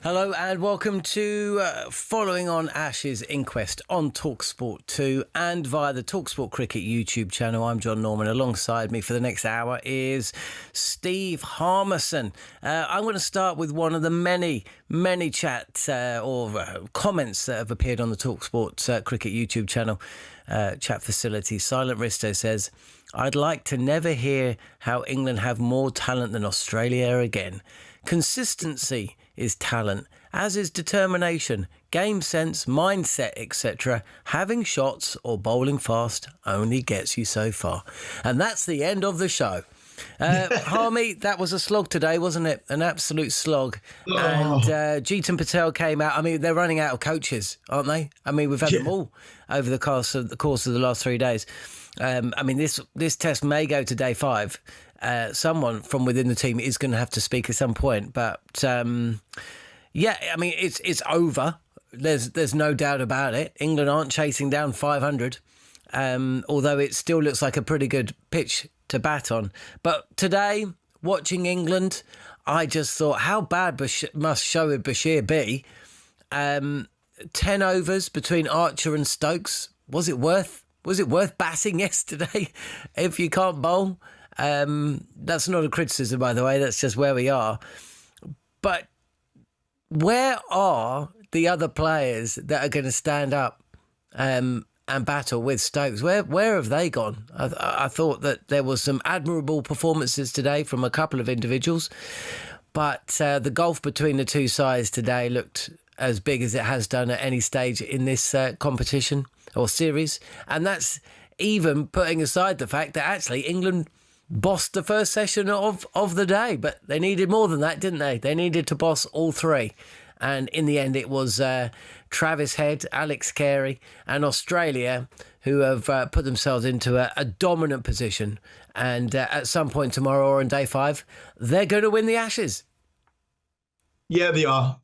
Hello and welcome to Following on Ashes Inquest on talkSPORT 2 and via the talkSPORT Cricket YouTube channel. I'm Jon Norman. Alongside me for the next hour is Steve Harmison. I'm going to start with one of the many chat or comments that have appeared on the talkSPORT Cricket YouTube channel chat facility. Silent Risto says, I'd like to never hear how England have more talent than Australia again. Consistency is talent, as is determination, game sense, mindset, etc. Having shots or bowling fast only gets you so far. And that's the end of the show. Harmy, that was a slog today, wasn't it? An absolute slog. Oh. And Jeetan Patel came out. I mean, they're running out of coaches, aren't they? I mean, we've had them all over the course of the last 3 days. I mean, this test may go to day 5. Someone from within the team is going to have to speak at some point, but I mean, it's over. There's no doubt about it. England aren't chasing down 500, although it still looks like a pretty good pitch to bat on. But today, watching England, I just thought, how bad must Shoaib Bashir be? 10 overs between Archer and Stokes. Was it worth batting yesterday if you can't bowl? That's not a criticism, by the way. That's just where we are. But where are the other players that are going to stand up and battle with Stokes? Where have they gone? I thought that there was some admirable performances today from a couple of individuals, but the gulf between the two sides today looked as big as it has done at any stage in this competition or series. And that's even putting aside the fact that actually England bossed the first session of the day, but they needed more than that, didn't they? They needed to boss all three. And in the end, it was Travis Head, Alex Carey and Australia who have put themselves into a dominant position. And at some point tomorrow or on day 5, they're going to win the Ashes. Yeah, they are.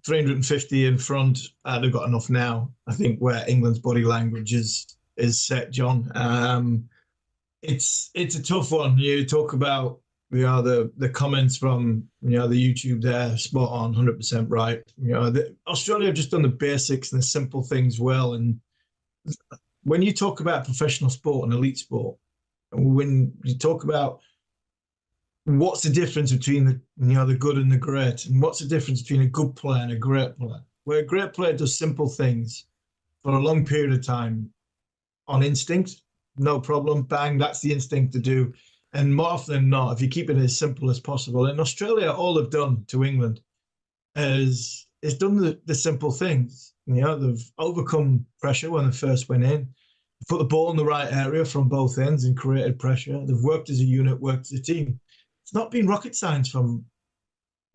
350 in front. They've got enough now, I think, where England's body language is set, John. It's a tough one. You talk about the comments from the YouTube there, spot on, 100% right. Australia have just done the basics and the simple things well. And when you talk about professional sport and elite sport, when you talk about what's the difference between the good and the great, and what's the difference between a good player and a great player, where a great player does simple things for a long period of time on instinct. No problem, bang, that's the instinct to do. And more often than not, if you keep it as simple as possible, in Australia, all they've done to England is done the simple things. They've overcome pressure when they first went in, put the ball in the right area from both ends and created pressure. They've worked as a unit, worked as a team. It's not been rocket science from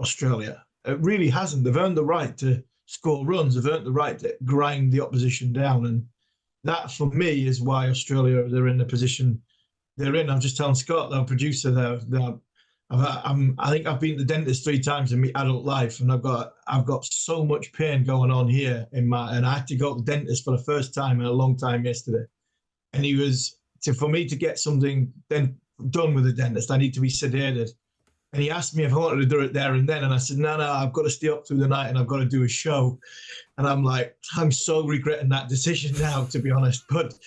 Australia. It really hasn't. They've earned the right to score runs. They've earned the right to grind the opposition down. And that, for me, is why Australia, they're in the position they're in. I'm just telling Scott, our producer there, I think I've been to the dentist 3 times in my adult life, and I've got so much pain going on here and I had to go to the dentist for the first time in a long time yesterday. And for me to get something then done with the dentist, I need to be sedated. And he asked me if I wanted to do it there and then. And I said, no, I've got to stay up through the night and I've got to do a show. And I'm like, I'm so regretting that decision now, to be honest. But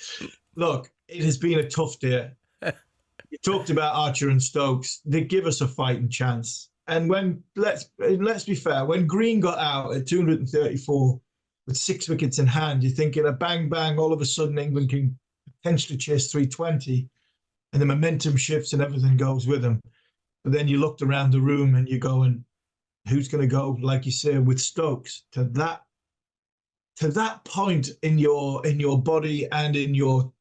look, it has been a tough day. You talked about Archer and Stokes. They give us a fighting chance. And let's be fair, when Green got out at 234 with 6 wickets in hand, you're thinking a bang, bang, all of a sudden England can potentially chase 320 and the momentum shifts and everything goes with them. But then you looked around the room and you're going, who's going to go, like you say, with Stokes to that point in your body and in your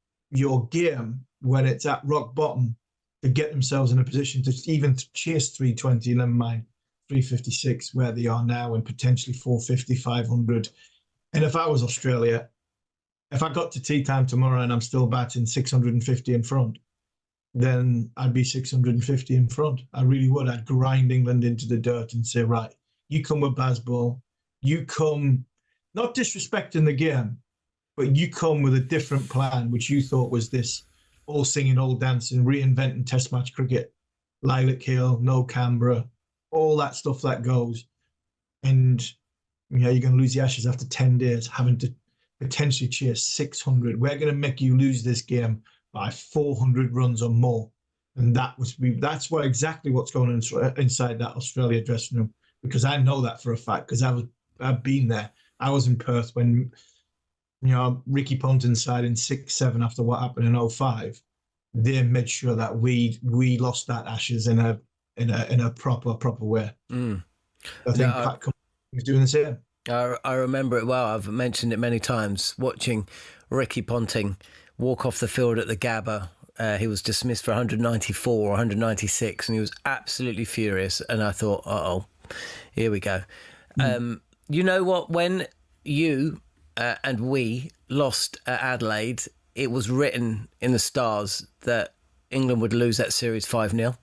game when it's at rock bottom to get themselves in a position to even chase 320, never mind 356 where they are now and potentially 450, 500. And if I was Australia, if I got to tea time tomorrow and I'm still batting 650 in front, then I'd be 650 in front. I really would. I'd grind England into the dirt and say, right, you come with Bazball, you come, not disrespecting the game, but you come with a different plan, which you thought was this all singing, all dancing, reinventing Test match cricket, Lilac Hill, no Canberra, all that stuff that goes. and you're going to lose the Ashes after 10 days, having to potentially chase 600. We're going to make you lose this game by 400 runs or more. And that's exactly what's going on inside that Australia dressing room, because I know that for a fact, because I've been there. I was in Perth when Ricky Ponting's side in 6-7 after what happened in 05. They made sure that we lost that Ashes in a proper way. I think Pat Cummins was doing the same. I remember it well. I've mentioned it many times. Watching Ricky Ponting walk off the field at the Gabba, he was dismissed for 194 or 196, and he was absolutely furious. And I thought, uh-oh, here we go. You know what? When you and we lost at Adelaide, it was written in the stars that England would lose that series 5-0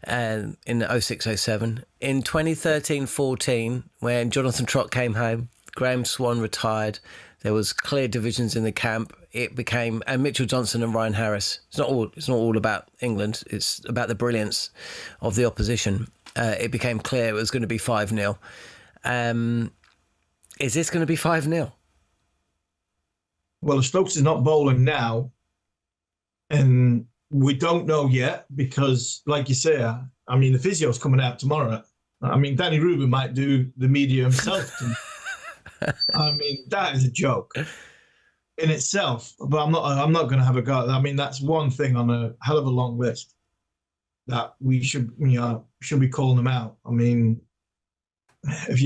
in 06-07. In 2013-14, when Jonathan Trott came home, Graham Swan retired, there was clear divisions in the camp. It became, and Mitchell Johnson and Ryan Harris. It's not all about England. It's about the brilliance of the opposition. It became clear it was going to be 5-0. Is this going to be 5-0? Well, Stokes is not bowling now, and we don't know yet because, like you say, I mean, the physio's coming out tomorrow. I mean, Danny Rubin might do the media himself. I mean, that is a joke in itself. But I'm not going to have a go. I mean, that's one thing on a hell of a long list that we should be calling them out. I mean, if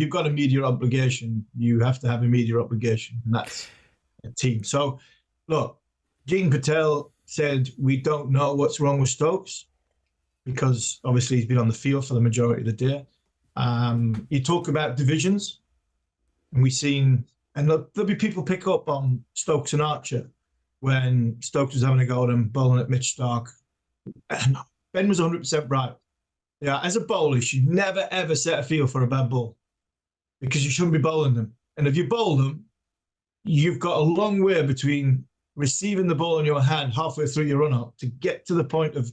you've got a media obligation, you have to have a media obligation, and that's a team. So, look, Gene Patel said we don't know what's wrong with Stokes because obviously he's been on the field for the majority of the day. You talk about divisions, and we've seen, and there'll be people pick up on Stokes and Archer when Stokes was having a go at him, bowling at Mitch Stark. And Ben was 100% right. Yeah, as a bowler, you should never, ever set a field for a bad ball because you shouldn't be bowling them. And if you bowl them, you've got a long way between receiving the ball in your hand halfway through your run-up to get to the point of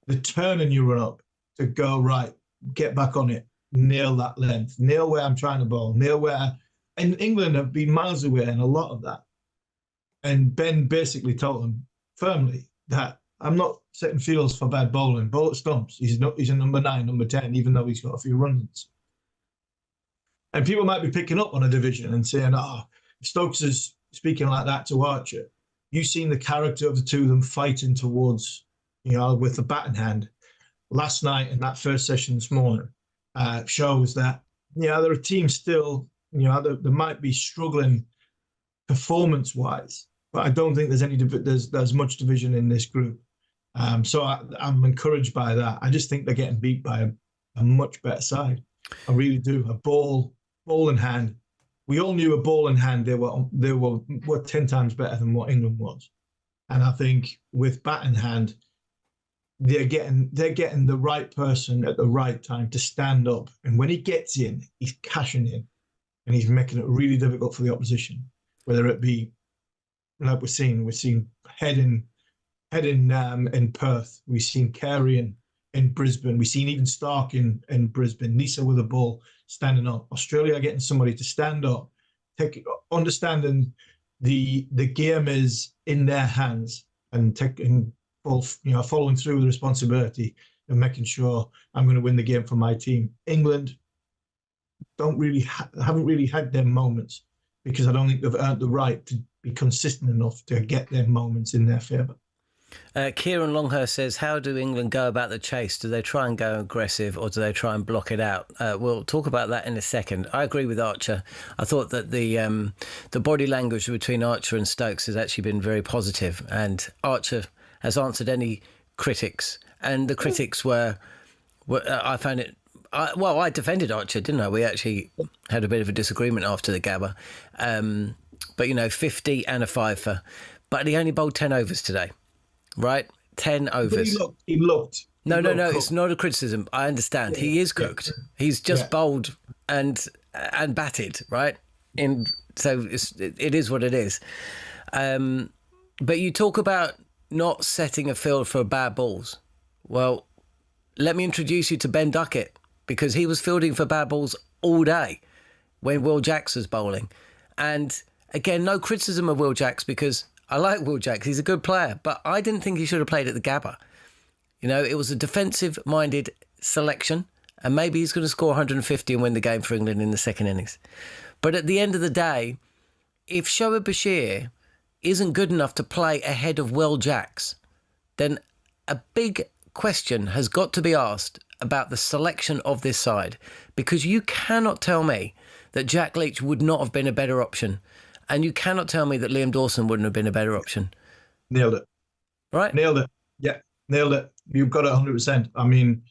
the turn in your run-up to go, right, get back on it, nail that length, nail where I'm trying to bowl, nail where... And England have been miles away in a lot of that. And Ben basically told them firmly that I'm not setting fields for bad bowling. Bowl at stumps. He's a number 9, number 10, even though he's got a few runs. And people might be picking up on a division and saying, Stokes is speaking like that to Archer. You've seen the character of the two of them fighting towards, with the bat in hand. Last night in that first session this morning shows that, they're a team still, they might be struggling performance-wise, but I don't think there's much division in this group. So I'm encouraged by that. I just think they're getting beat by a much better side. I really do. A ball in hand. We all knew a ball in hand. They were 10 times better than what England was. And I think with bat in hand, they're getting the right person at the right time to stand up. And when he gets in, he's cashing in, and he's making it really difficult for the opposition. Whether it be like we're seeing Head in Perth, we've seen Carey in Brisbane, we've seen even Stark in Brisbane, Nisa with a ball standing up. Australia getting somebody to stand up, understanding the game is in their hands, and following through with the responsibility of making sure I'm going to win the game for my team. England haven't really had their moments because I don't think they've earned the right to be consistent enough to get their moments in their favour. Kieran Longhurst says, how do England go about the chase? Do they try and go aggressive or do they try and block it out? We'll talk about that in a second. I agree with Archer. I thought that the body language between Archer and Stokes has actually been very positive, and Archer has answered any critics, and the critics were I found it... I defended Archer, didn't I? We actually had a bit of a disagreement after the Gabba. But, 50 and a fifer. But he only bowled 10 overs today. Right? 10 overs. He looked. No. It's not a criticism. I understand. Yeah, he is cooked. Yeah. He's just bowled and batted, right? So it is what it is. But you talk about not setting a field for bad balls. Well, let me introduce you to Ben Duckett. because he was fielding for bad balls all day when Will Jacks was bowling. And again, no criticism of Will Jacks, because I like Will Jacks. He's a good player, but I didn't think he should have played at the Gabba. You know, it was a defensive-minded selection, and maybe he's going to score 150 and win the game for England in the second innings. But at the end of the day, if Shoaib Bashir isn't good enough to play ahead of Will Jacks, then a big question has got to be asked about the selection of this side, because you cannot tell me that Jack Leach would not have been a better option, and you cannot tell me that Liam Dawson wouldn't have been a better option. Nailed it. Right? Nailed it. Yeah, nailed it. You've got it 100%. I mean,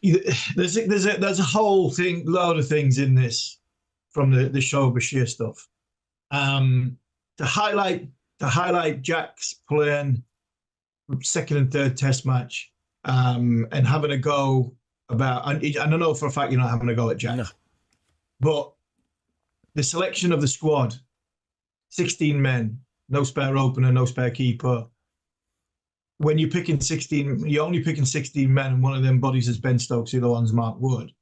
there's a whole load of things in this from the Shoaib Bashir stuff. To highlight Jack's playing second and third Test match, and having a go about, and I don't know for a fact you're not having a go at Jack, no. But the selection of the squad, 16 men, no spare opener, no spare keeper. When you're picking 16, you're only picking 16 men, and one of them bodies is Ben Stokes, the other one's Mark Wood.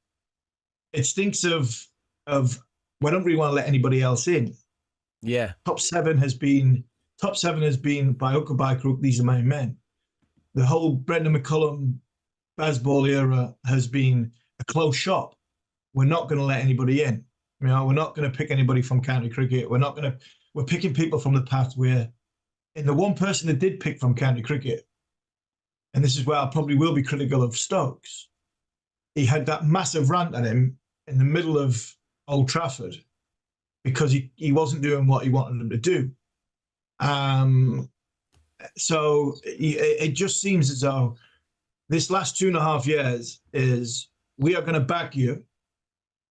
It stinks of we don't really want to let anybody else in. Yeah. Top seven has been by hook or by crook, these are my men. The whole Brendan McCullum Bazball era has been a close shop. We're not going to let anybody in. You know, we're not going to pick anybody from county cricket. We're picking people from the past where, and the one person that did pick from county cricket, and this is where I probably will be critical of Stokes, he had that massive rant at him in the middle of Old Trafford because he wasn't doing what he wanted him to do. So it just seems as though this last 2.5 years is, we are going to back you.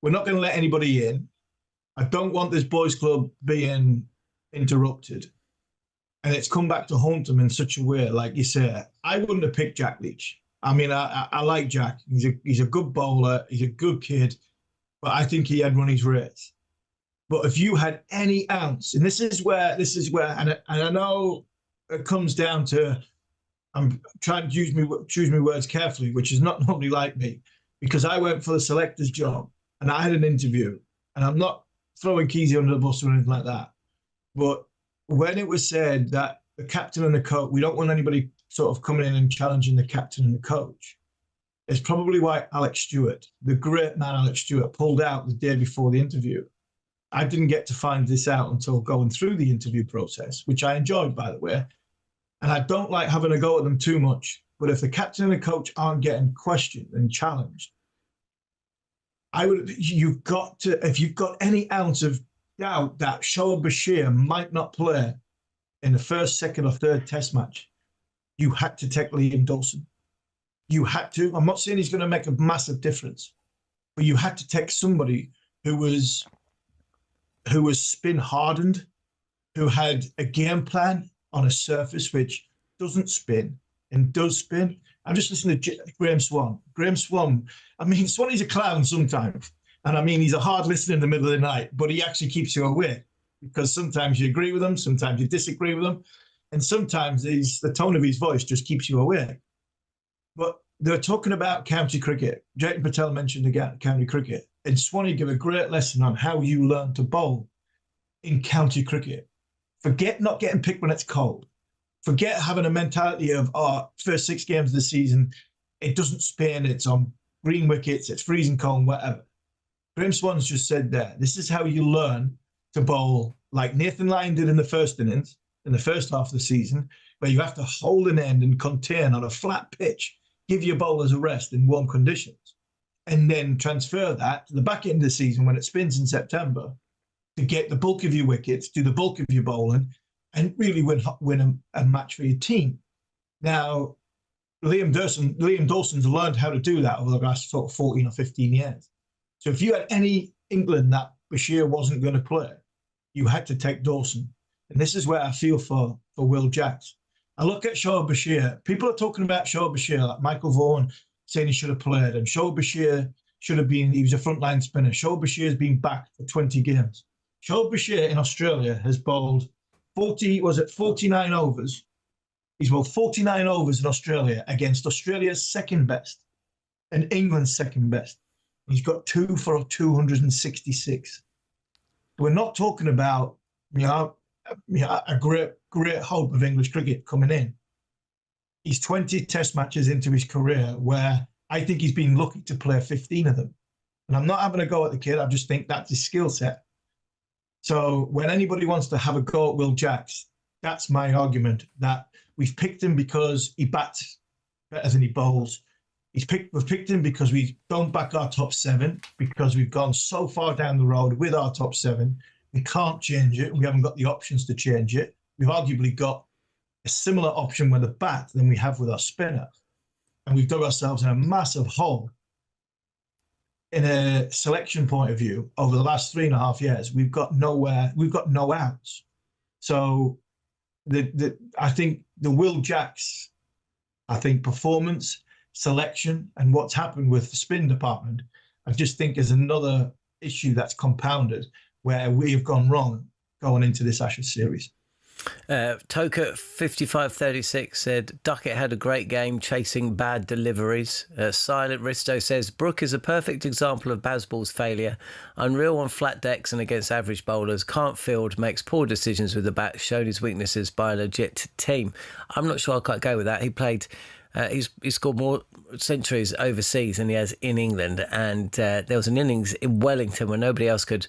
We're not going to let anybody in. I don't want this boys' club being interrupted. And it's come back to haunt him in such a way, like you say. I wouldn't have picked Jack Leach. I mean, I like Jack. He's a good bowler. He's a good kid. But I think he had run his race. But if you had any ounce, and this is where, and I know it comes down to, I'm trying to choose my words carefully, which is not normally like me, because I went for the selector's job and I had an interview, and I'm not throwing Keezy under the bus or anything like that. But when it was said that the captain and the coach, we don't want anybody sort of coming in and challenging the captain and the coach, it's probably why Alex Stewart, the great man Alex Stewart, pulled out the day before the interview. I didn't get to find this out until going through the interview process, which I enjoyed, by the way. And I don't like having a go at them too much. But if the captain and the coach aren't getting questioned and challenged, if you've got any ounce of doubt that Shoaib Bashir might not play in the first, second, or third Test match, you had to take Liam Dawson. You had to. I'm not saying he's going to make a massive difference, but you had to take somebody who was spin hardened, who had a game plan on a surface which doesn't spin and does spin. I'm just listening to Graham Swan. Graham Swan, I mean, Swanee's a clown sometimes. And I mean, he's a hard listener in the middle of the night, but he actually keeps you awake, because sometimes you agree with him, sometimes you disagree with him, and sometimes the tone of his voice just keeps you awake. But they're talking about county cricket. Jayden Patel mentioned the county cricket, and Swanee gave a great lesson on how you learn to bowl in county cricket. Forget not getting picked when it's cold. Forget having a mentality of, first 6 games of the season, it doesn't spin, it's on green wickets, it's freezing cold, whatever. Graham Swan's just said there, this is how you learn to bowl like Nathan Lyon did in the first innings, in the first half of the season, where you have to hold an end and contain on a flat pitch, give your bowlers a rest in warm conditions, and then transfer that to the back end of the season when it spins in September to get the bulk of your wickets, do the bulk of your bowling, and really win a match for your team. Now, Liam Dawson's learned how to do that over the last sort of 14 or 15 years. So if you had any inkling that Bashir wasn't going to play, you had to take Dawson. And this is where I feel for Will Jacks. I look at Shoaib Bashir. People are talking about Shoaib Bashir, like Michael Vaughan saying he should have played, and Shoaib Bashir should have been, he was a frontline spinner. Shoaib Bashir has been backed for 20 games. Shoaib Bashir in Australia has bowled 49 overs. He's bowled 49 overs in Australia against Australia's second best. and England's second best. He's got 2 for 266. We're not talking about a great hope of English cricket coming in. He's 20 Test matches into his career, where I think he's been lucky to play 15 of them. And I'm not having a go at the kid. I just think that's his skill set. So when anybody wants to have a go at Will Jacks, that's my argument, that we've picked him because he bats better than he bowls. We've picked him because we don't back our top 7, because we've gone so far down the road with our top 7. We can't change it. We haven't got the options to change it. We've arguably got a similar option with a bat than we have with our spinner. And we've dug ourselves in a massive hole. In a selection point of view, over the last 3.5 years, we've got no outs. So I think the Will Jacks, performance, selection, and what's happened with the spin department, I just think is another issue that's compounded, where we have gone wrong going into this Ashes series. Toka 5536 said Duckett had a great game chasing bad deliveries. Silent Risto says Brook is a perfect example of Bazball's failure. Unreal on flat decks and against average bowlers. Can't field, makes poor decisions with the bat. Showed his weaknesses by a legit team. I'm not sure I quite go with that. He played. He's scored more centuries overseas than he has in England, and there was an innings in Wellington where nobody else could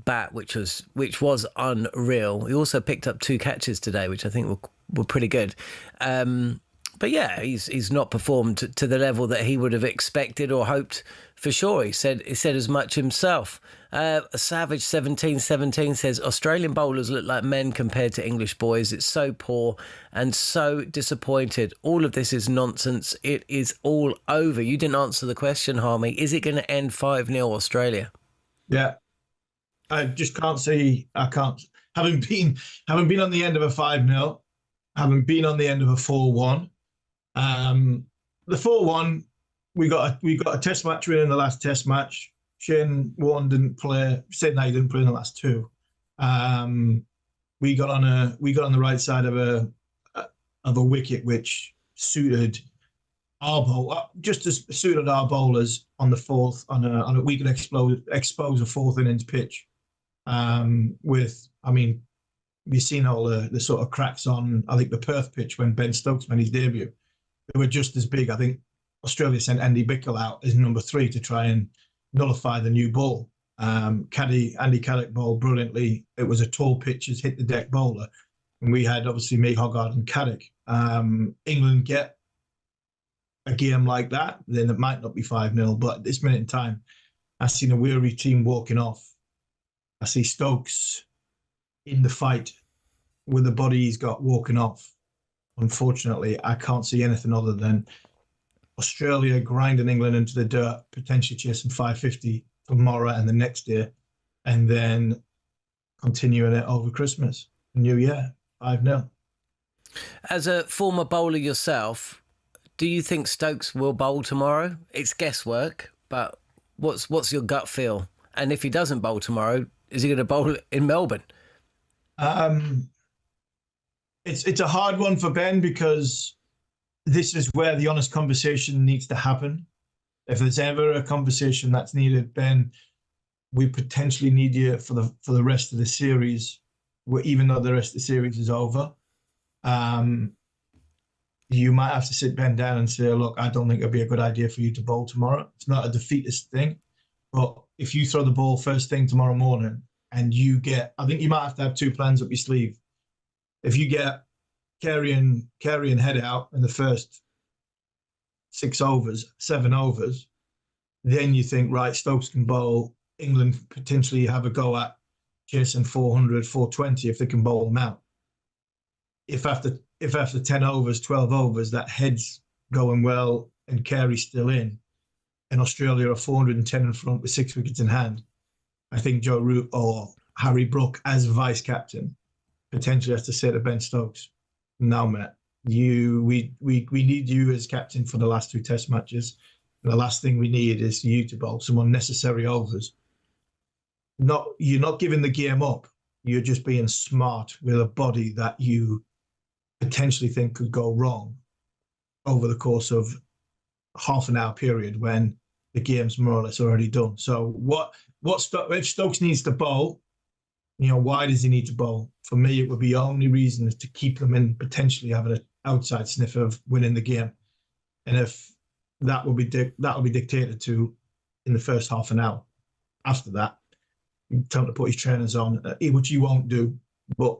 bat, which was unreal. He also picked up 2 catches today, which I think were pretty good. But yeah, he's not performed to the level that he would have expected or hoped for sure. He said as much himself. Savage 1717 says Australian bowlers look like men compared to English boys. It's so poor and so disappointed. All of this is nonsense. It is all over. You didn't answer the question, Harmy. Is it going to end 5-0 Australia? Yeah. I just can't see. I can't. Having been on the end of a 5-0, having been on the end of a 4-1. The 4-1, we got a Test match win in the last Test match. Shane Warne didn't play. Sydney didn't play in the last 2. We got on the right side of a wicket which suited our bowl, just as suited our bowlers on the 4th. We could expose a 4th innings pitch. We've seen all the sort of cracks on, I think, the Perth pitch when Ben Stokes made his debut. They were just as big. I think Australia sent Andy Bickle out as number 3 to try and nullify the new ball. Andy Caddick bowled brilliantly. It was a tall pitch, hit the deck bowler. And we had, obviously, me, Hoggard and Caddick. England get a game like that, then it might not be 5-0. But at this minute in time, I've seen a weary team walking off. I see Stokes in the fight with the body he's got walking off. Unfortunately, I can't see anything other than Australia grinding England into the dirt, potentially chasing 550 tomorrow and the next day, and then continuing it over Christmas, New Year, 5-0. As a former bowler yourself, do you think Stokes will bowl tomorrow? It's guesswork, but what's your gut feel? And if he doesn't bowl tomorrow, is he going to bowl in Melbourne? It's a hard one for Ben, because this is where the honest conversation needs to happen. If there's ever a conversation that's needed, Ben, we potentially need you for the rest of the series, even though the rest of the series is over. You might have to sit Ben down and say, look, I don't think it'd be a good idea for you to bowl tomorrow. It's not a defeatist thing. But if you throw the ball first thing tomorrow morning and I think you might have to have 2 plans up your sleeve. If you get Carey and head out in the first 7 overs, then you think, right, Stokes can bowl. England potentially have a go at chasing 400, 420 if they can bowl them out. If after 10 overs, 12 overs, that head's going well and Carey's still in, and Australia are 410 in front with 6 wickets in hand, I think Joe Root or Harry Brook as vice captain potentially has to say to Ben Stokes, "No, mate, we need you as captain for the last 2 Test matches. And the last thing we need is you to bowl some unnecessary overs. You're not giving the game up. You're just being smart with a body that you potentially think could go wrong over the course of half an hour period when the game's more or less already done. So if Stokes needs to bowl, why does he need to bowl? For me, it would be only reason is to keep them in, potentially having an outside sniff of winning the game. And if that will be dictated to in the first half an hour. After that, you tell him to put his trainers on, which he won't do. But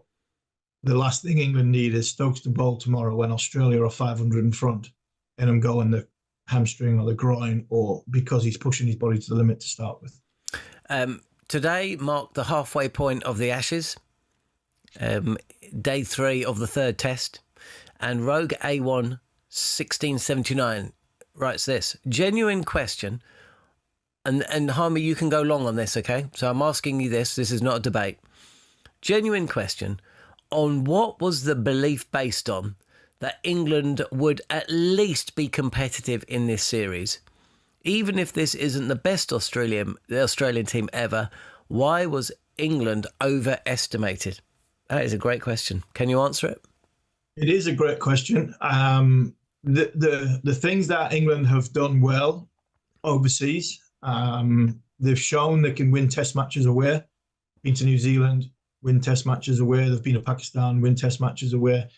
the last thing England need is Stokes to bowl tomorrow when Australia are 500 in front, and him going the hamstring or the groin, or because he's pushing his body to the limit to start with. Today marked the halfway point of the Ashes, day 3 of the 3rd Test, and Rogue A1 1679 writes this: genuine question, and Harmy, you can go long on this, okay? So I'm asking you this is not a debate. Genuine question, on what was the belief based on that England would at least be competitive in this series? Even if this isn't the best Australian team ever, why was England overestimated? That is a great question. Can you answer it? It is a great question. The things that England have done well overseas, they've shown they can win test matches away. Been to New Zealand, win test matches away. They've been to Pakistan, win test matches away.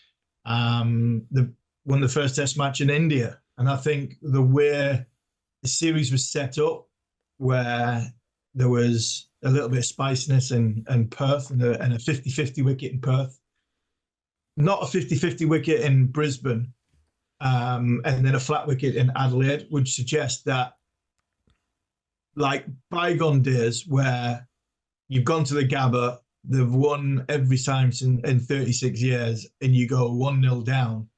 They won the first test match in India. And I think the way the series was set up, where there was a little bit of spiciness in Perth and a 50-50 wicket in Perth, not a 50-50 wicket in Brisbane, and then a flat wicket in Adelaide, would suggest that, like bygone days where you've gone to the Gabba, they've won every time in 36 years, and you go 1-0 down,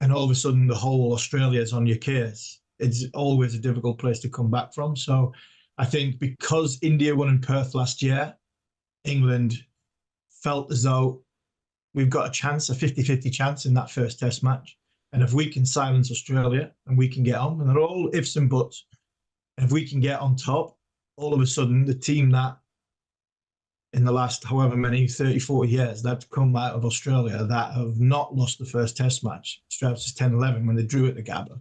and all of a sudden the whole Australia's on your case. It's always a difficult place to come back from. So I think because India won in Perth last year, England felt as though we've got a chance, a 50-50 chance in that first test match. And if we can silence Australia and we can get on, and they're all ifs and buts, and if we can get on top, all of a sudden the team that in the last however many, 30, 40 years that have come out of Australia that have not lost the first test match, Strauss 10-11 when they drew at the Gabba,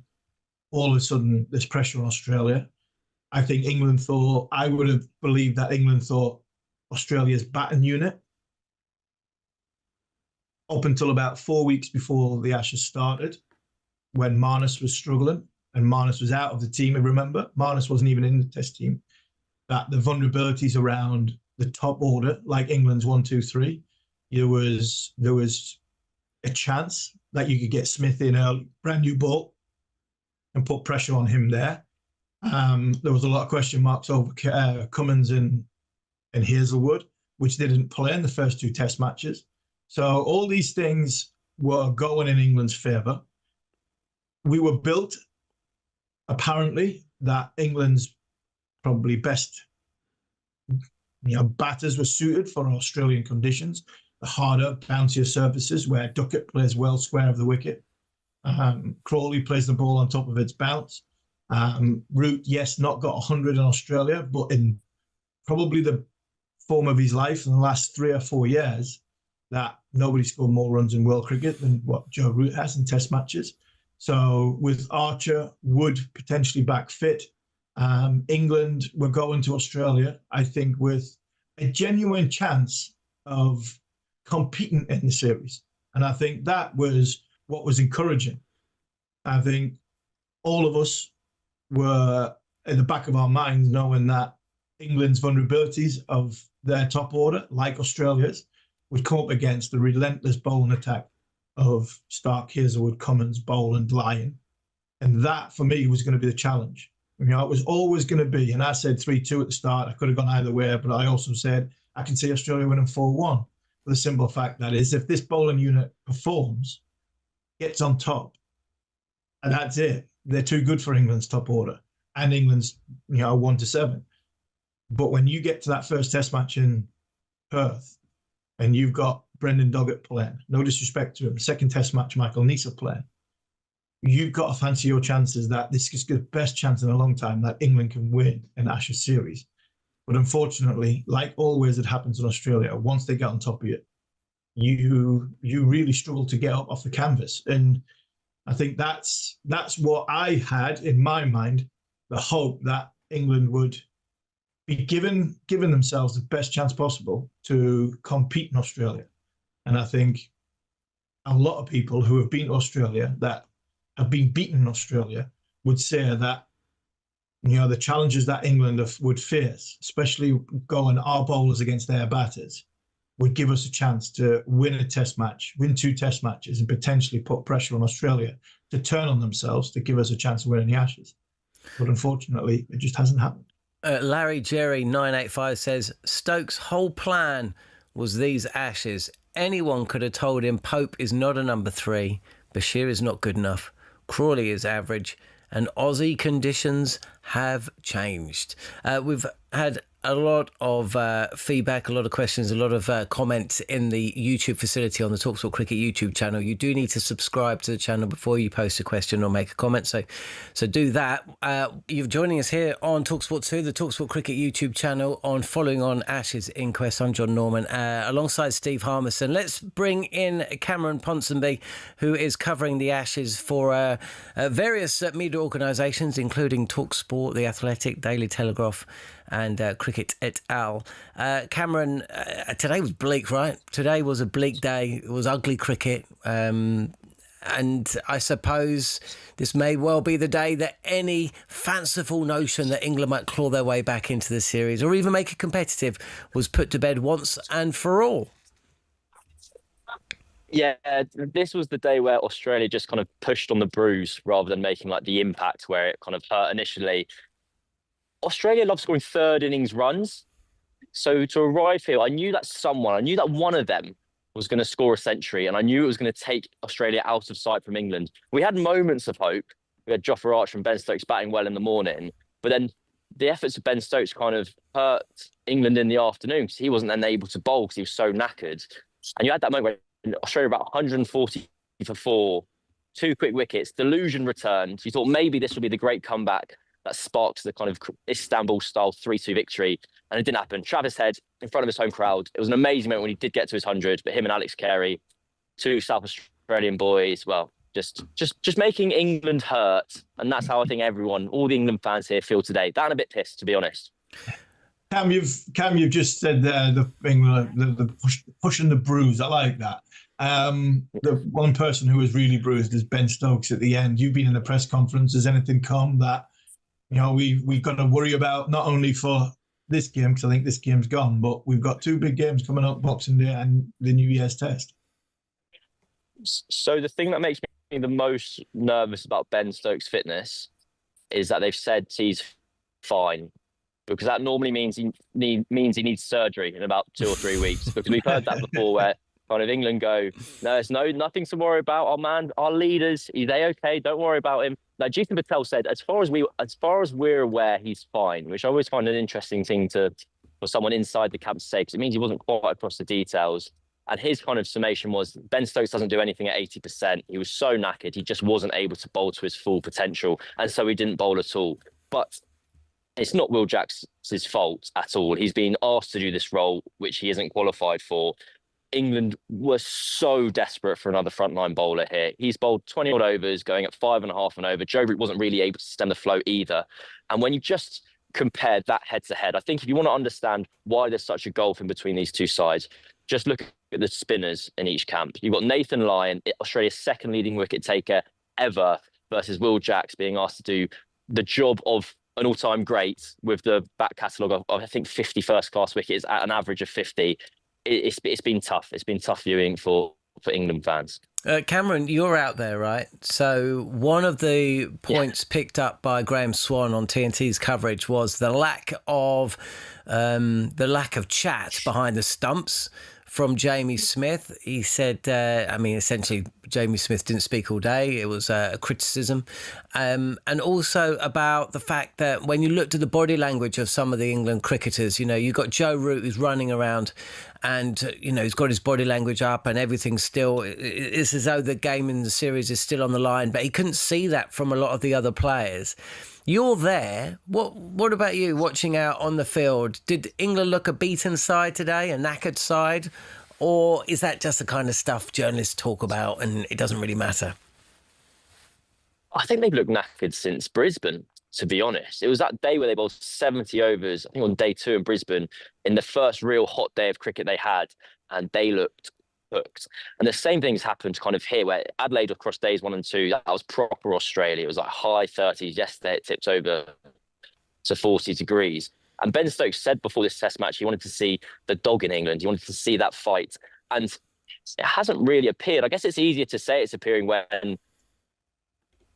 all of a sudden there's pressure on Australia. I think I would have believed that England thought Australia's batting unit up until about 4 weeks before the Ashes started, when Marnus was struggling and Marnus was out of the team. And remember, Marnus wasn't even in the test team, that the vulnerabilities around the top order, like England's 1, 2, 3, there was a chance that you could get Smith in early, brand new ball, and put pressure on him there. There was a lot of question marks over Cummins and Hazelwood, which they didn't play in the first 2 test matches. So all these things were going in England's favour. We were built, apparently, that England's probably best batters were suited for Australian conditions, the harder, bouncier surfaces where Duckett plays well square of the wicket. Crawley plays the ball on top of its bounce. Root, yes, not got 100 in Australia, but in probably the form of his life in the last 3 or 4 years, that nobody scored more runs in world cricket than what Joe Root has in test matches. So with Archer, Wood potentially back fit, England were going to Australia, I think, with a genuine chance of competing in the series. And I think that was what was encouraging. I think all of us were in the back of our minds knowing that England's vulnerabilities of their top order, like Australia's, would come up against the relentless bowling attack of Stark, Hazelwood, Cummins, Boland, Lyon. And that, for me, was going to be the challenge. It was always going to be, and I said 3-2 at the start. I could have gone either way, but I also said I can see Australia winning 4-1. For the simple fact that is, if this bowling unit performs, gets on top, and that's it. They're too good for England's top order and England's 1-7. But when you get to that first test match in Perth and you've got Brendan Doggett playing, no disrespect to him, second test match Michael Neser playing, you've got to fancy your chances that this is the best chance in a long time that England can win an Ashes series. But unfortunately, like always it happens in Australia, once they get on top of you, you really struggle to get up off the canvas. And I think that's what I had in my mind, the hope that England would be given themselves the best chance possible to compete in Australia. And I think a lot of people who have been to Australia, that have been beaten in Australia, would say that, the challenges that England would face, especially going our bowlers against their batters, would give us a chance to win a test match, win 2 test matches, and potentially put pressure on Australia to turn on themselves to give us a chance of winning the Ashes. But unfortunately, it just hasn't happened. Larry Jerry 985 says, Stokes' whole plan was these Ashes. Anyone could have told him Pope is not a number 3, Bashir is not good enough, Crawley is average, and Aussie conditions have changed. We've had a lot of feedback, a lot of questions, a lot of comments in the YouTube facility on the talkSPORT Cricket YouTube channel. You do need to subscribe to the channel before you post a question or make a comment, so do that. You're joining us here on talkSPORT 2, the talkSPORT Cricket YouTube channel, on following on Ashes Inquest. I'm Jon Norman, alongside Steve Harmison. Let's bring in Cameron Ponsonby, who is covering the Ashes for various media organisations, including talkSPORT, The Athletic, Daily Telegraph, and Cricket et al. Cameron, today was bleak, right? Today was a bleak day. It was ugly cricket. And I suppose this may well be the day that any fanciful notion that England might claw their way back into the series or even make it competitive was put to bed once and for all. Yeah, this was the day where Australia just kind of pushed on the bruise rather than making like the impact where it kind of hurt initially. Australia loves scoring third innings runs. So to arrive here, I knew that one of them was going to score a century, and I knew it was going to take Australia out of sight from England. We had moments of hope. We had Jofra Archer and Ben Stokes batting well in the morning, but then the efforts of Ben Stokes kind of hurt England in the afternoon because he wasn't then able to bowl because he was so knackered. And you had that moment where Australia about 140 for 4, 2 quick wickets, delusion returned. You thought maybe this would be the great comeback that sparks the kind of Istanbul-style 3-2 victory, and it didn't happen. Travis Head in front of his home crowd. It was an amazing moment when he did get to his 100, but him and Alex Carey, 2 South Australian boys, well, just making England hurt, and that's how I think all the England fans here feel today. They're a bit pissed, to be honest. Cam, you've just said there the pushing the bruise. I like that. The one person who was really bruised is Ben Stokes at the end. You've been in the press conference. Has anything come that we've got to worry about, not only for this game, because I think this game's gone, but we've got 2 big games coming up, Boxing Day and the New Year's Test? So the thing that makes me the most nervous about Ben Stokes' fitness is that they've said he's fine, because that normally means he needs surgery in about 2 or 3 weeks, because we've heard that before where kind of England go, no, it's nothing to worry about. Our man, our leaders, are they okay? Don't worry about him. Like Jason Patel said, as far as we're aware, he's fine, which I always find an interesting thing for someone inside the camp to say, because it means he wasn't quite across the details. And his kind of summation was, Ben Stokes doesn't do anything at 80%. He was so knackered, he just wasn't able to bowl to his full potential, and so he didn't bowl at all. But it's not Will Jacks's fault at all. He's been asked to do this role, which he isn't qualified for. England were so desperate for another frontline bowler here. He's bowled 20 odd overs, going at 5.5 an over. Joe Root wasn't really able to stem the flow either. And when you just compare that head to head, I think if you want to understand why there's such a gulf in between these two sides, just look at the spinners in each camp. You've got Nathan Lyon, Australia's second leading wicket taker ever, versus Will Jacks being asked to do the job of an all-time great with the back catalogue of I think 50 first-class wickets at an average of 50. It's been tough. It's been tough viewing for England fans. Cameron, you're out there, right? So one of the points picked up by Graham Swan on TNT's coverage was the lack of chat behind the stumps from Jamie Smith. He said, essentially, Jamie Smith didn't speak all day. It was a criticism. And also about the fact that when you looked at the body language of some of the England cricketers, you've got Joe Root who's running around and, he's got his body language up and everything's still, it's as though the game in the series is still on the line, but he couldn't see that from a lot of the other players. You're there. What about you watching out on the field? Did England look a beaten side today, a knackered side? Or is that just the kind of stuff journalists talk about and it doesn't really matter? I think they've looked knackered since Brisbane, to be honest. It was that day where they bowled 70 overs, I think on day 2 in Brisbane, in the first real hot day of cricket they had, and they looked hooked. And the same things happened kind of here, where Adelaide across days 1 and 2, that was proper Australia. It was like high 30s. Yesterday it tipped over to 40 degrees. And Ben Stokes said before this test match, he wanted to see the dog in England. He wanted to see that fight. And it hasn't really appeared. I guess it's easier to say it's appearing when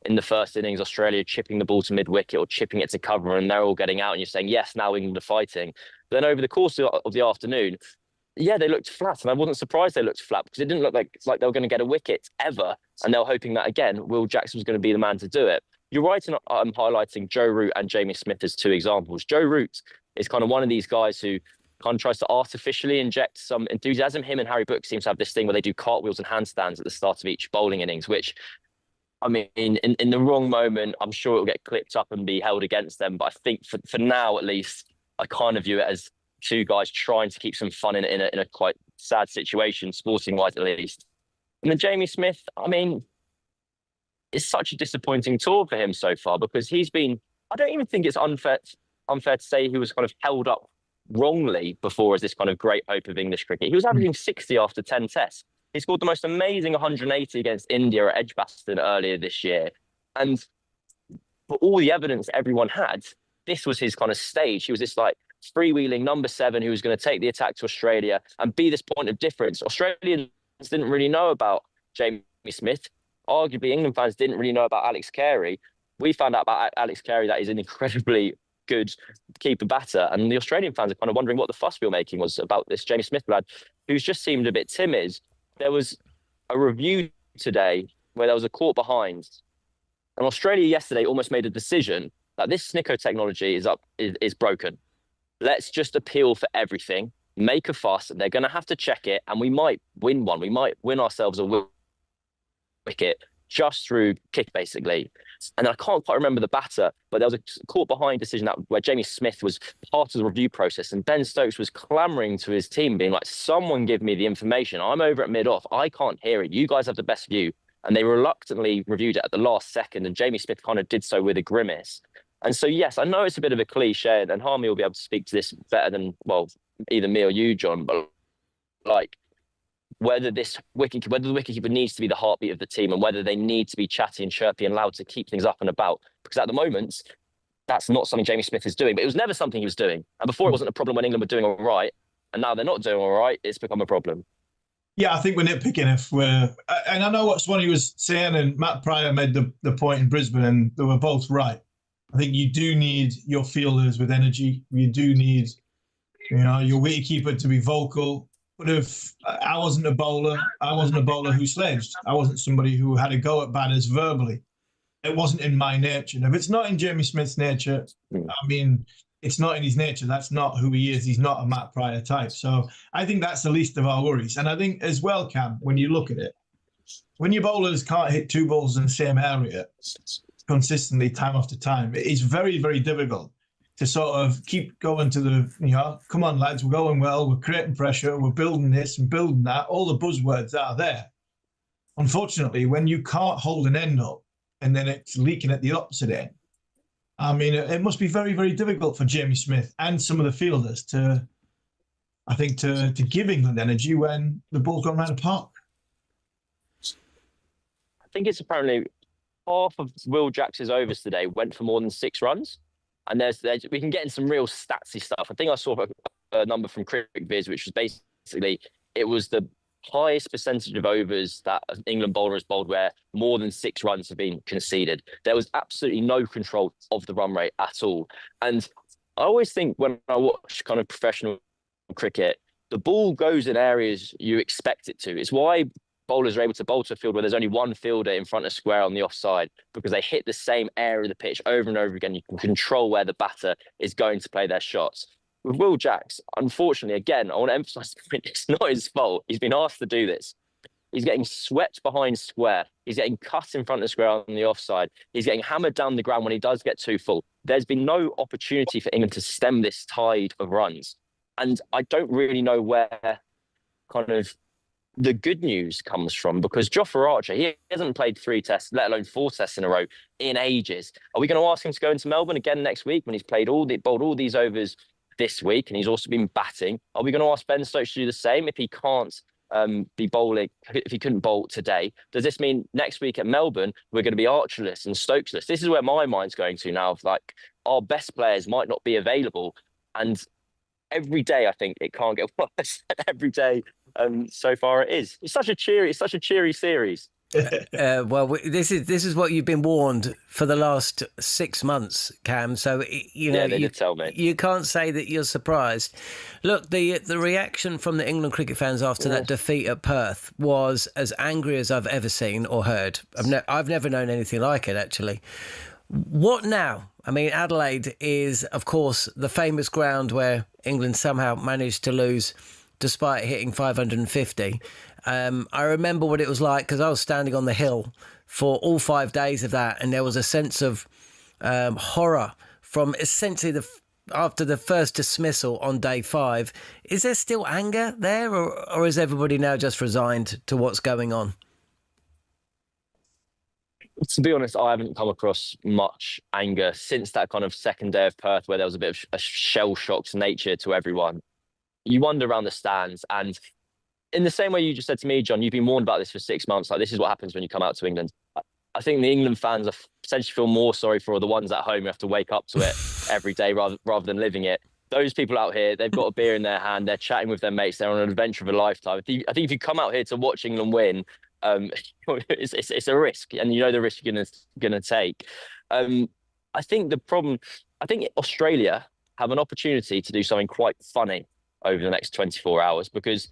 in the first innings, Australia chipping the ball to mid-wicket or chipping it to cover, and they're all getting out, and you're saying, yes, now England are fighting. But then over the course of the afternoon, yeah, they looked flat, and I wasn't surprised they looked flat, because it didn't look like they were going to get a wicket ever, and they were hoping that, again, Will Jackson was going to be the man to do it. You're right in highlighting Joe Root and Jamie Smith as 2 examples. Joe Root is kind of one of these guys who kind of tries to artificially inject some enthusiasm. Him and Harry Brooks seem to have this thing where they do cartwheels and handstands at the start of each bowling innings, which, I mean, in the wrong moment, I'm sure it'll get clipped up and be held against them. But I think for now, at least, I kind of view it as 2 guys trying to keep some fun in a quite sad situation, sporting-wise at least. And then Jamie Smith, I mean, it's such a disappointing tour for him so far, because he's been, I don't even think it's unfair to say he was kind of held up wrongly before as this kind of great hope of English cricket. He was averaging 60 after 10 tests. He scored the most amazing 180 against India at Edgbaston earlier this year. And for all the evidence everyone had, this was his kind of stage. He was this like freewheeling number 7 who was going to take the attack to Australia and be this point of difference. Australians didn't really know about Jamie Smith. Arguably, England fans didn't really know about Alex Carey. We found out about Alex Carey that he's an incredibly good keeper batter. And the Australian fans are kind of wondering what the fuss we were making was about this Jamie Smith lad, who's just seemed a bit timid. There was a review today where there was a caught behind. And Australia yesterday almost made a decision that this Snicko technology is broken. Let's just appeal for everything, make a fuss, and they're going to have to check it, and we might win one. We might win ourselves a wicket just through kick, basically. And I can't quite remember the batter, but there was a caught behind decision where Jamie Smith was part of the review process, and Ben Stokes was clamoring to his team, being like, someone give me the information. I'm over at mid-off. I can't hear it. You guys have the best view. And they reluctantly reviewed it at the last second, and Jamie Smith kind of did so with a grimace. And so, yes, I know it's a bit of a cliche, and Harmy will be able to speak to this better than, well, either me or you, John, but like, whether the wicketkeeper needs to be the heartbeat of the team, and whether they need to be chatty and chirpy and loud to keep things up and about. Because at the moment, that's not something Jamie Smith is doing, but it was never something he was doing. And before, it wasn't a problem when England were doing all right, and now they're not doing all right, it's become a problem. Yeah, I think we're nitpicking if we're... And I know what Swanee was saying, and Matt Pryor made the point in Brisbane, and they were both right. I think you do need your fielders with energy. You do need, your wicketkeeper to be vocal. But if I wasn't a bowler who sledged. I wasn't somebody who had a go at batters verbally. It wasn't in my nature. And if it's not in Jamie Smith's nature, I mean, it's not in his nature. That's not who he is. He's not a Matt Pryor type. So I think that's the least of our worries. And I think as well, Cam, when you look at it, when your bowlers can't hit 2 balls in the same area consistently time after time, it's very, very difficult to sort of keep going to the, come on, lads, we're going well, we're creating pressure, we're building this and building that, all the buzzwords that are there. Unfortunately, when you can't hold an end up and then it's leaking at the opposite end, I mean, it must be very, very difficult for Jamie Smith and some of the fielders to give England energy when the ball's gone around the park. I think it's apparently half of Will Jackson's overs today went for more than 6 runs. And we can get in some real statsy stuff. I think I saw a number from Cricket Viz, which was basically, it was the highest percentage of overs that an England bowler has bowled where more than 6 runs have been conceded. There was absolutely no control of the run rate at all. And I always think when I watch kind of professional cricket, the ball goes in areas you expect it to. It's why bowlers are able to bowl to a field where there's only one fielder in front of square on the offside, because they hit the same area of the pitch over and over again. You can control where the batter is going to play their shots. With Will Jacks, unfortunately, again, I want to emphasise it's not his fault. He's been asked to do this. He's getting swept behind square. He's getting cut in front of square on the offside. He's getting hammered down the ground when he does get too full. There's been no opportunity for England to stem this tide of runs. And I don't really know where kind of the good news comes from, because Jofra Archer, he hasn't played 3 tests, let alone 4 tests in a row in ages. Are we going to ask him to go into Melbourne again next week when he's bowled all these overs this week, and he's also been batting? Are we going to ask Ben Stokes to do the same if he can't be bowling, if he couldn't bowl today? Does this mean next week at Melbourne we're going to be Archerless and Stokesless? This is where my mind's going to now. Of like, our best players might not be available, and every day I think it can't get worse. Every day so far it is. It's such a cheery series. Well, this is what you've been warned for the last 6 months, Cam. So they did tell me. You can't say that you're surprised. Look, the reaction from the England cricket fans after that defeat at Perth was as angry as I've ever seen or heard. I've never known anything like it, actually. What now? I mean, Adelaide is, of course, the famous ground where England somehow managed to lose despite hitting 550. I remember what it was like because I was standing on the hill for all 5 days of that, and there was a sense of horror from essentially after the first dismissal on day 5. Is there still anger there, or is everybody now just resigned to what's going on? To be honest, I haven't come across much anger since that kind of second day of Perth, where there was a bit of a shell shocked nature to everyone. You wander around the stands, and in the same way you just said to me, John, you've been warned about this for 6 months. Like, this is what happens when you come out to England. I think the England fans are potentially feel more sorry for the ones at home who have to wake up to it every day rather than living it. Those people out here, they've got a beer in their hand, they're chatting with their mates, they're on an adventure of a lifetime. I think if you come out here to watch England win, it's a risk, and you know the risk you're gonna take. I think Australia have an opportunity to do something quite funny over the next 24 hours, because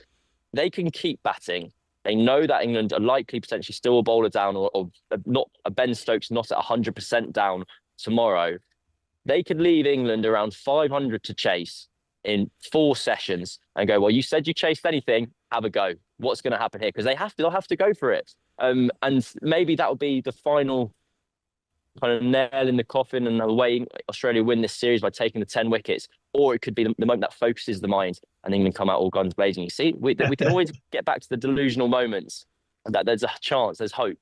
they can keep batting. They know that England are likely potentially still a bowler down, or not a Ben Stokes not at 100% down tomorrow. They could leave England around 500 to chase in 4 sessions and go, well, you said you chased anything, have a go. What's going to happen here? Because they'll have to go for it. And maybe that will be the final kind of nail in the coffin and the way Australia win this series by taking the 10 wickets. Or it could be the moment that focuses the mind and England come out all guns blazing. You see, we can always get back to the delusional moments, and that there's a chance, there's hope.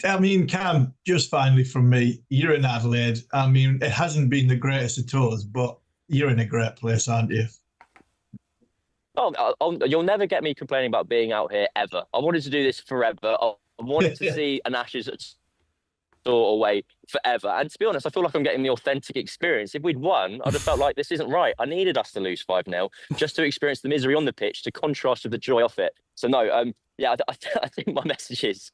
I mean, Cam, just finally from me, you're in Adelaide. I mean, it hasn't been the greatest of tours, but you're in a great place, aren't you? Oh, you'll never get me complaining about being out here ever. I wanted to do this forever. I wanted to see an Ashes tour away forever. And to be honest, I feel like I'm getting the authentic experience. If we'd won, I'd have felt like this isn't right. I needed us to lose 5-0 just to experience the misery on the pitch, to contrast with the joy off it. So no, I think my message is,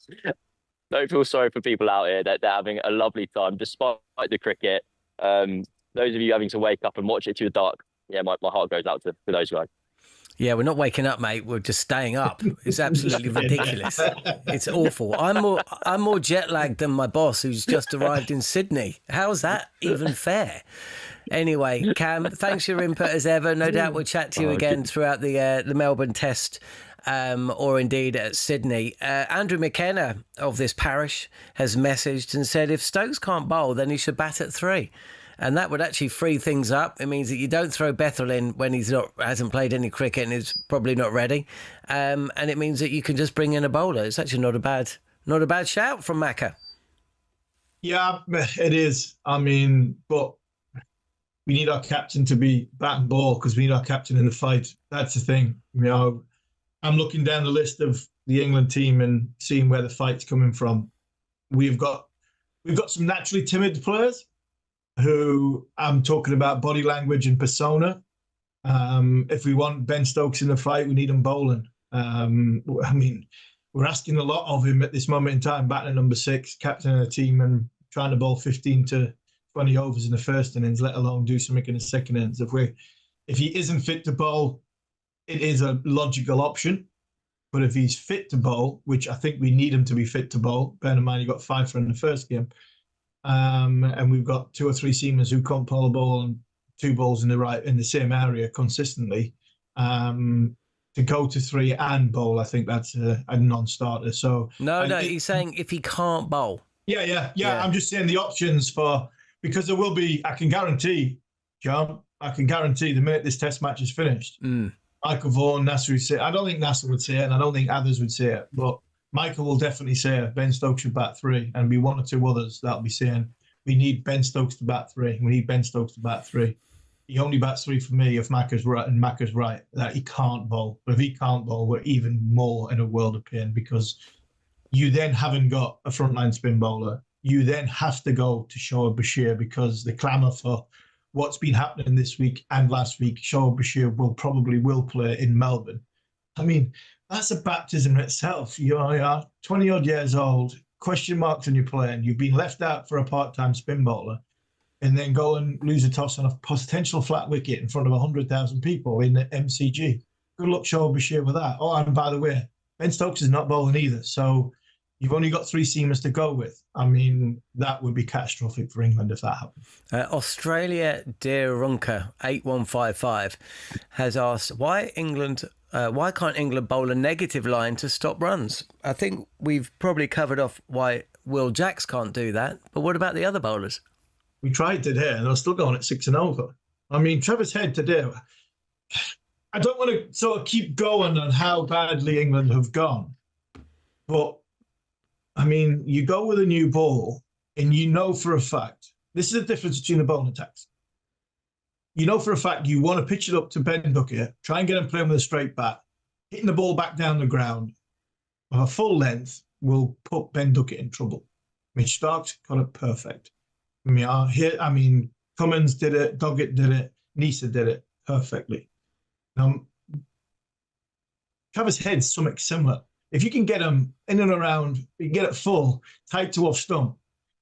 don't feel sorry for people out here that they're having a lovely time despite the cricket. Those of you having to wake up and watch it through the dark, yeah, my heart goes out to those guys. Yeah, we're not waking up, mate. We're just staying up. It's absolutely ridiculous. It's awful. I'm more jet lagged than my boss, who's just arrived in Sydney. How's that even fair? Anyway, Cam, thanks for your input as ever. No doubt we'll chat to you again throughout the Melbourne Test, or indeed at Sydney. Andrew McKenna of this parish has messaged and said if Stokes can't bowl, then he should bat at 3. And that would actually free things up. It means that you don't throw Bethel in when hasn't played any cricket and is probably not ready. And it means that you can just bring in a bowler. It's actually not a bad shout from Macca. Yeah, it is. I mean, but we need our captain to be bat and ball, because we need our captain in the fight. That's the thing. You know, I'm looking down the list of the England team and seeing where the fight's coming from. We've got some naturally timid players who, I'm talking about body language and persona. If we want Ben Stokes in the fight, we need him bowling. I mean, we're asking a lot of him at this moment in time, batting at number 6, captaining a team and trying to bowl 15 to 20 overs in the first innings, let alone do something in the second innings. If he isn't fit to bowl, it is a logical option. But if he's fit to bowl, which I think we need him to be fit to bowl, bear in mind he got 5 for in the first game, and we've got 2 or 3 seamers who can't pull a ball and 2 balls in the same area consistently. To go to 3 and bowl, I think that's a non-starter. So no, he's saying if he can't bowl. Yeah. I'm just saying the options because there will be. I can guarantee, John. I can guarantee the minute this Test match is finished, Michael Vaughan, Nasser would say. I don't think Nasser would say it, and I don't think others would say it. But Michael will definitely say it. Ben Stokes should bat 3, and be 1 or 2 others that'll be saying we need Ben Stokes to bat 3. We need Ben Stokes to bat 3. He only bats 3 for me if Macca's right, and Macca's right that he can't bowl. But if he can't bowl, we're even more in a world of pain, because you then haven't got a frontline spin bowler. You then have to go to Shoaib Bashir, because the clamour for what's been happening this week and last week, Shoaib Bashir will play in Melbourne. I mean, that's a baptism in itself. You are 20 odd years old, question marks on your playing. You've been left out for a part-time spin bowler, and then go and lose a toss on a potential flat wicket in front of 100,000 people in the MCG. Good luck, Shoaib Bashir, with that. Oh, and by the way, Ben Stokes is not bowling either, so you've only got 3 seamers to go with. I mean, that would be catastrophic for England if that happened. Australia Dearunka 8155 has asked why can't England bowl a negative line to stop runs? I think we've probably covered off why Will Jacks can't do that, but what about the other bowlers? We tried today, and they're still going at 6 and over. I mean, Travis Head today, I don't want to sort of keep going on how badly England have gone, but I mean, you go with a new ball, and you know for a fact, this is the difference between the bowling attacks. You know for a fact you want to pitch it up to Ben Duckett, try and get him playing with a straight bat, hitting the ball back down the ground of a full length will put Ben Duckett in trouble. Mitch Starks got it perfect. I mean, Cummins did it, Doggett did it, Nisa did it perfectly. Now, Travis Head's something similar. If you can get him in and around, you get it full, tight to off stump,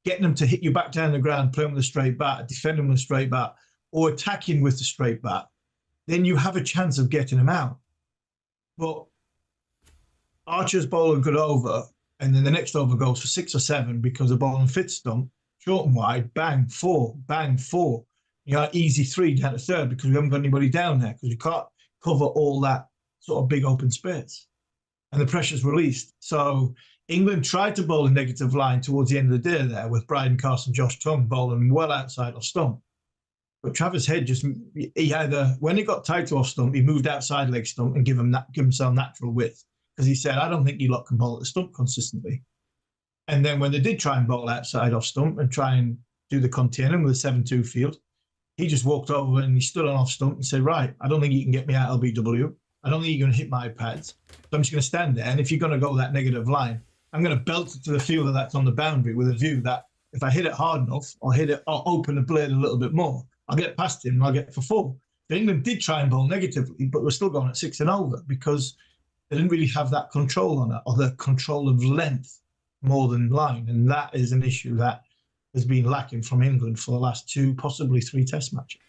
getting him to hit you back down the ground, playing with a straight bat, defending with a straight bat, or attacking with the straight bat, then you have a chance of getting him out. But Archer's bowling good over, and then the next over goes for 6 or 7 because the ball on fit stump, short and wide, bang, 4, bang, 4. You know, easy 3 down to third because we haven't got anybody down there because we can't cover all that sort of big open space. And the pressure's released. So England tried to bowl a negative line towards the end of the day there with Bryden Carson, Josh Tongue bowling well outside off stump. But Travis Head he either, when he got tight to off stump, he moved outside leg stump and give himself natural width. Because he said, I don't think you lot can bowl at the stump consistently. And then when they did try and bowl outside off stump and try and do the containing with a 7-2 field, he just walked over and he stood on off stump and said, right, I don't think you can get me out LBW. I don't think you're going to hit my pads. So I'm just going to stand there. And if you're going to go that negative line, I'm going to belt it to the fielder that's on the boundary with a view that if I hit it hard enough, I'll open the blade a little bit more. I'll get past him and I'll get for 4. So England did try and bowl negatively, but we're still going at 6 and over because they didn't really have that control on it, or the control of length more than line. And that is an issue that has been lacking from England for the last 2, possibly 3 test matches.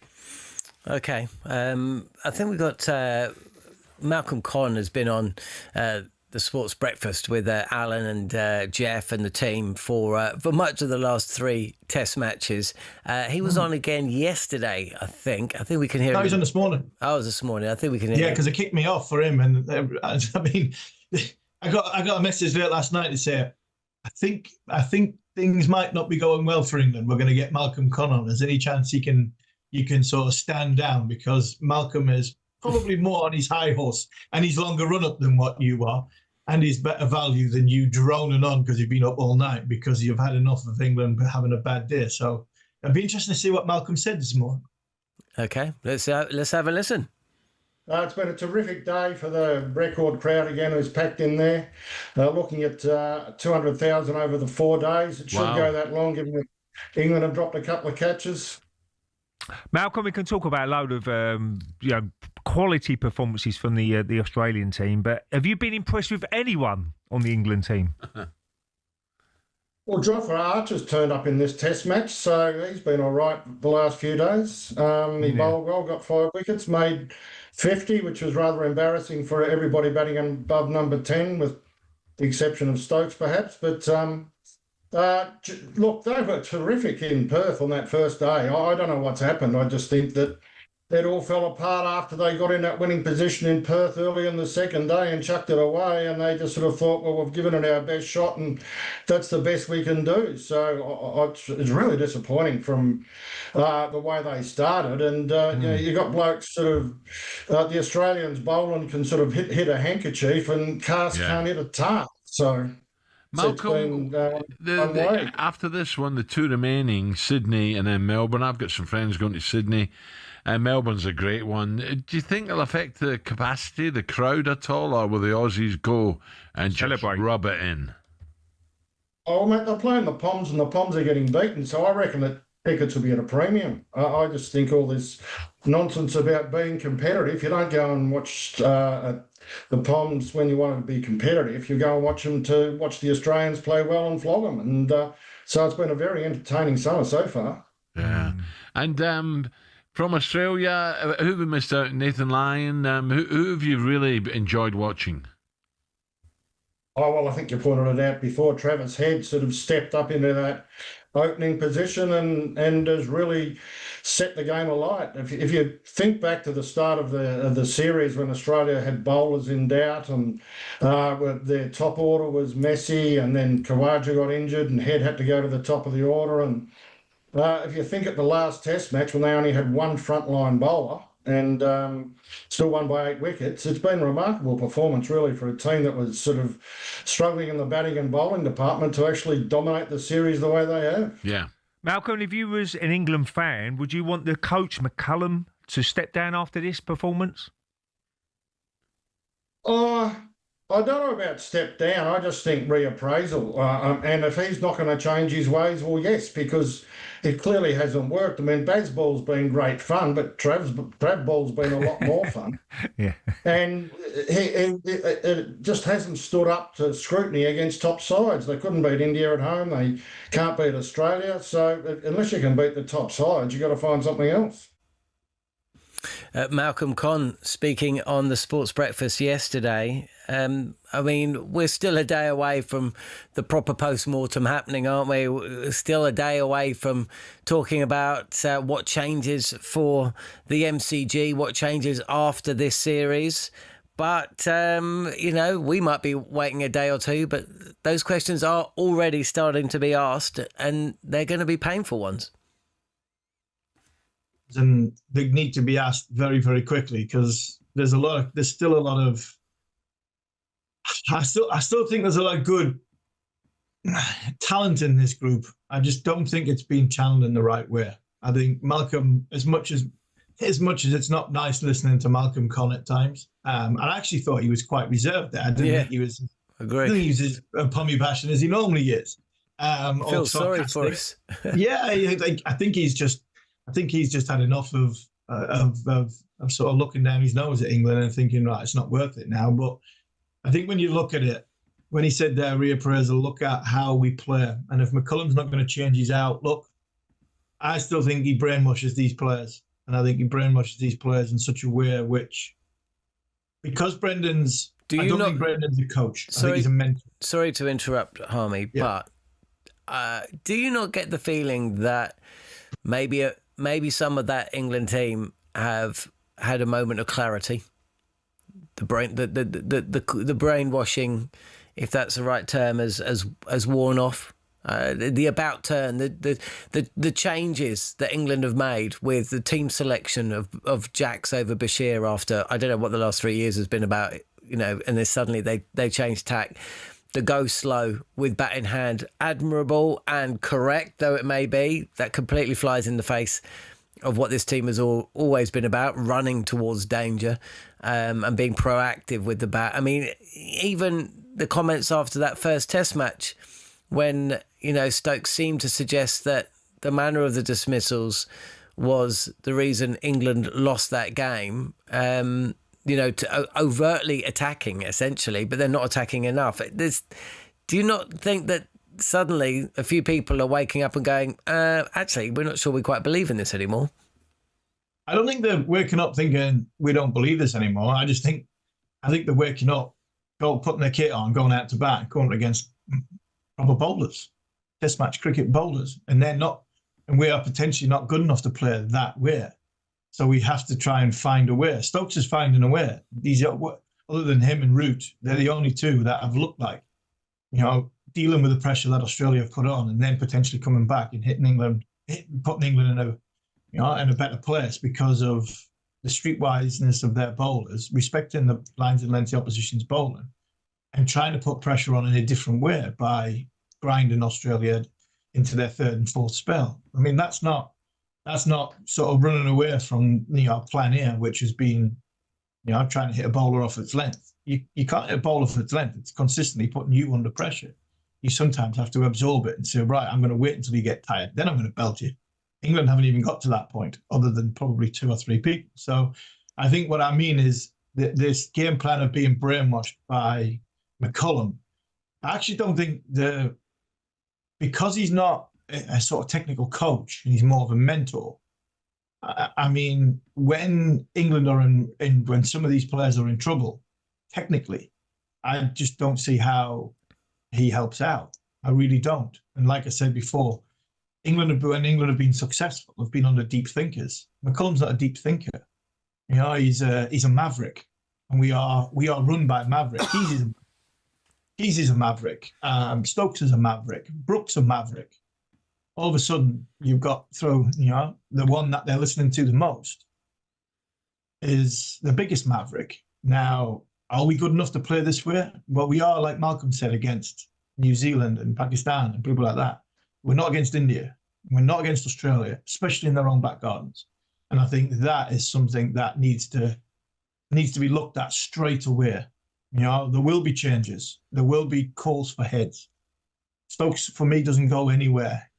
Okay. I think we've got Malcolm Conn has been on the Sports Breakfast with Alan and Jeff and the team for much of the last 3 test matches. He was on again yesterday, I think. I think we can hear him. No, he was on this morning. Oh, it was this morning. I think we can hear him. Yeah, because it kicked me off for him. And I mean, I got a message late last night to say, I think things might not be going well for England. We're going to get Malcolm Conn on. There's any chance you can sort of stand down, because Malcolm is probably more on his high horse and he's longer run up than what you are, and he's better value than you droning on because you've been up all night because you've had enough of England having a bad day. So it'd be interesting to see what Malcolm said this morning. Okay, let's have a listen. It's been a terrific day for the record crowd again who's packed in there. Looking at 200,000 over the 4 days. It should go that long, given that England have dropped a couple of catches. Malcolm, we can talk about a load of quality performances from the Australian team, but have you been impressed with anyone on the England team? Well, Jofra Archer's turned up in this test match, so he's been all right the last few days. He bowled well, got 5 wickets, made 50, which was rather embarrassing for everybody batting above number 10, with the exception of Stokes perhaps. But look, they were terrific in Perth on that first day. I don't know what's happened. I just think that it all fell apart after they got in that winning position in Perth early in the second day and chucked it away, and they just sort of thought, well, we've given it our best shot and that's the best we can do. So it's really disappointing from the way they started. And you got blokes sort of, the Australians bowling can sort of hit a handkerchief and Cast can't hit a tart. So Malcolm, after this one, the two remaining, Sydney and then Melbourne. I've got some friends going to Sydney. Melbourne's a great one. Do you think it'll affect the capacity, the crowd at all, or will the Aussies go and just rub it in? Oh, mate, they're playing the Poms, and the Poms are getting beaten, so I reckon that tickets will be at a premium. I just think all this nonsense about being competitive, you don't go and watch the Poms when you want to be competitive. You go and watch them to watch the Australians play well and flog them. And so it's been a very entertaining summer so far. Yeah. And from Australia, who have we missed out? Nathan Lyon. Who have you really enjoyed watching? Oh, well, I think you pointed it out before. Travis Head sort of stepped up into that opening position and has really set the game alight. If you think back to the start of the series when Australia had bowlers in doubt and their top order was Messi, and then Khawaja got injured and Head had to go to the top of the order. And if you think at the last Test match when they only had one frontline bowler and still won by 8 wickets, it's been a remarkable performance really for a team that was sort of struggling in the batting and bowling department to actually dominate the series the way they have. Yeah. Malcolm, if you was an England fan, would you want the coach McCullum to step down after this performance? I don't know about step down. I just think reappraisal. And if he's not going to change his ways, well, yes, because it clearly hasn't worked. I mean, Bazball's been great fun, but Travball's been a lot more fun. Yeah. And it just hasn't stood up to scrutiny against top sides. They couldn't beat India at home. They can't beat Australia. So unless you can beat the top sides, you've got to find something else. Malcolm Conn speaking on the Sports Breakfast yesterday. I mean, we're still a day away from the proper post-mortem happening, aren't we? We're still a day away from talking about what changes for the MCG, what changes after this series. But, we might be waiting a day or two, but those questions are already starting to be asked, and they're going to be painful ones. And they need to be asked very, very quickly because there's still a lot of. I still think there's a lot of good talent in this group. I just don't think it's being channeled in the right way. I think Malcolm, as much as it's not nice listening to Malcolm Conn at times, I actually thought he was quite reserved there. I didn't think he was. Agree. I think he was as pommy passion as he normally is. Feel sorry for us. Yeah, I think he's just had enough of sort of looking down his nose at England and thinking, right, it's not worth it now. But I think when you look at it, when he said there, reappraisal, look at how we play. And if McCullum's not going to change his outlook, I still think he brainwashes these players. And I think he brainwashes these players in such a way which, because Brendan's, I don't think Brendan's a coach. I think he's a mentor. Sorry to interrupt, Harmy, but do you not get the feeling that maybe some of that England team have had a moment of clarity? The brainwashing, if that's the right term, has worn off. The about turn, the changes that England have made with the team selection of Jacks over Bashir after, I don't know what the last 3 years has been about, and then suddenly they changed tack. The go slow with bat in hand, admirable and correct though it may be, that completely flies in the face of what this team has always been about, running towards danger and being proactive with the bat. I mean, even the comments after that first Test match when, Stokes seemed to suggest that the manner of the dismissals was the reason England lost that game, to overtly attacking, essentially, but they're not attacking enough. Do you not think that suddenly a few people are waking up and going, actually, we're not sure we quite believe in this anymore? I don't think they're waking up thinking we don't believe this anymore. I think they're waking up, putting their kit on, going out to bat, going against proper bowlers, Test match cricket bowlers, and they're not, and we are potentially not good enough to play that way. So we have to try and find a way. Stokes is finding a way. These are, other than him and Root, they're the only two that have looked like, dealing with the pressure that Australia have put on, and then potentially coming back and putting England in a better place because of the streetwiseness of their bowlers, respecting the lines and lengths the opposition's bowling, and trying to put pressure on in a different way by grinding Australia into their third and fourth spell. I mean, that's not sort of running away from plan A, which has been trying to hit a bowler off its length. You can't hit a bowler off its length. It's consistently putting you under pressure. You sometimes have to absorb it and say, right, I'm going to wait until you get tired, then I'm going to belt you. England haven't even got to that point, other than probably 2 or 3 people. So I think what I mean is that this game plan of being brainwashed by McCullum, I actually don't think because he's not a sort of technical coach and he's more of a mentor. I mean, when England are when some of these players are in trouble, technically, I just don't see how he helps out. I really don't. And like I said before, when England have been successful, have been under deep thinkers. McCullum's not a deep thinker. He's a maverick, and we are run by maverick. He's a maverick. Stokes is a maverick. Brooks a maverick. All of a sudden, you've got the one that they're listening to the most is the biggest maverick. Now, are we good enough to play this way? Well, we are, like Malcolm said, against New Zealand and Pakistan and people like that. We're not against India. We're not against Australia, especially in their own back gardens. And I think that is something that needs to be looked at straight away. There will be changes. There will be calls for heads. Stokes, for me, doesn't go anywhere.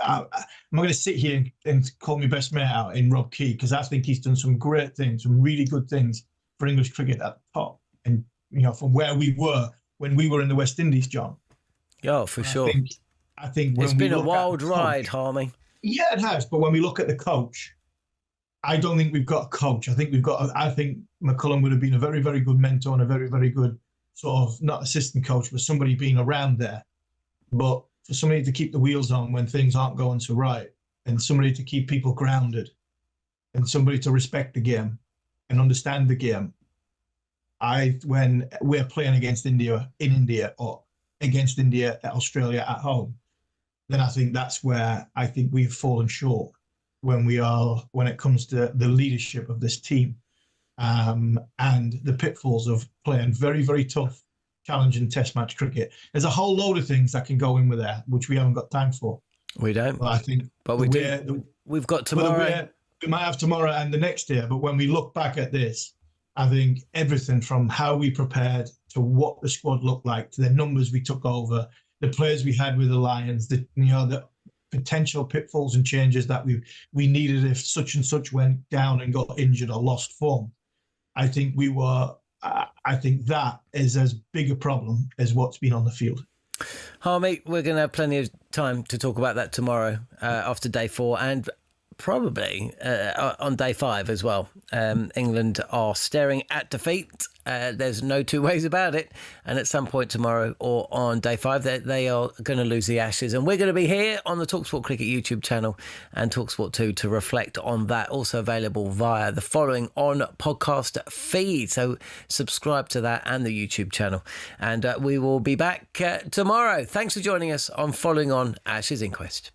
I'm not going to sit here and call my best mate out in Rob Key, because I think he's done some great things, some really good things for English cricket at the top. And, from where we were when we were in the West Indies, John. Yeah, for sure. I think when it's been a wild ride, Harmy. Yeah, it has. But when we look at the coach, I don't think we've got a coach. I think McCullum would have been a very, very good mentor and a very, very good sort of, not assistant coach, but somebody being around there. But for somebody to keep the wheels on when things aren't going so right, and somebody to keep people grounded, and somebody to respect the game and understand the game. When we're playing against India in India or against India at Australia at home, then I think that's where I think we've fallen short when it comes to the leadership of this team, and the pitfalls of playing very, very tough, challenging test match cricket. There's a whole load of things that can go in with that, which we haven't got time for. We don't. But I think, we've got tomorrow. We might have tomorrow and the next day. But when we look back at this, I think everything from how we prepared to what the squad looked like, to the numbers we took over, the players we had with the Lions, the potential pitfalls and changes that we needed if such and such went down and got injured or lost form. I think that is as big a problem as what's been on the field. Harmy, we're going to have plenty of time to talk about that tomorrow after day 4 and probably on day 5 as well. England are staring at defeat. There's no two ways about it. And at some point tomorrow or on day 5, they are going to lose the Ashes. And we're going to be here on the talkSPORT Cricket YouTube channel and talkSPORT 2 to reflect on that. Also available via the following on podcast feed. So subscribe to that and the YouTube channel. And we will be back tomorrow. Thanks for joining us on Following On Ashes Inquest.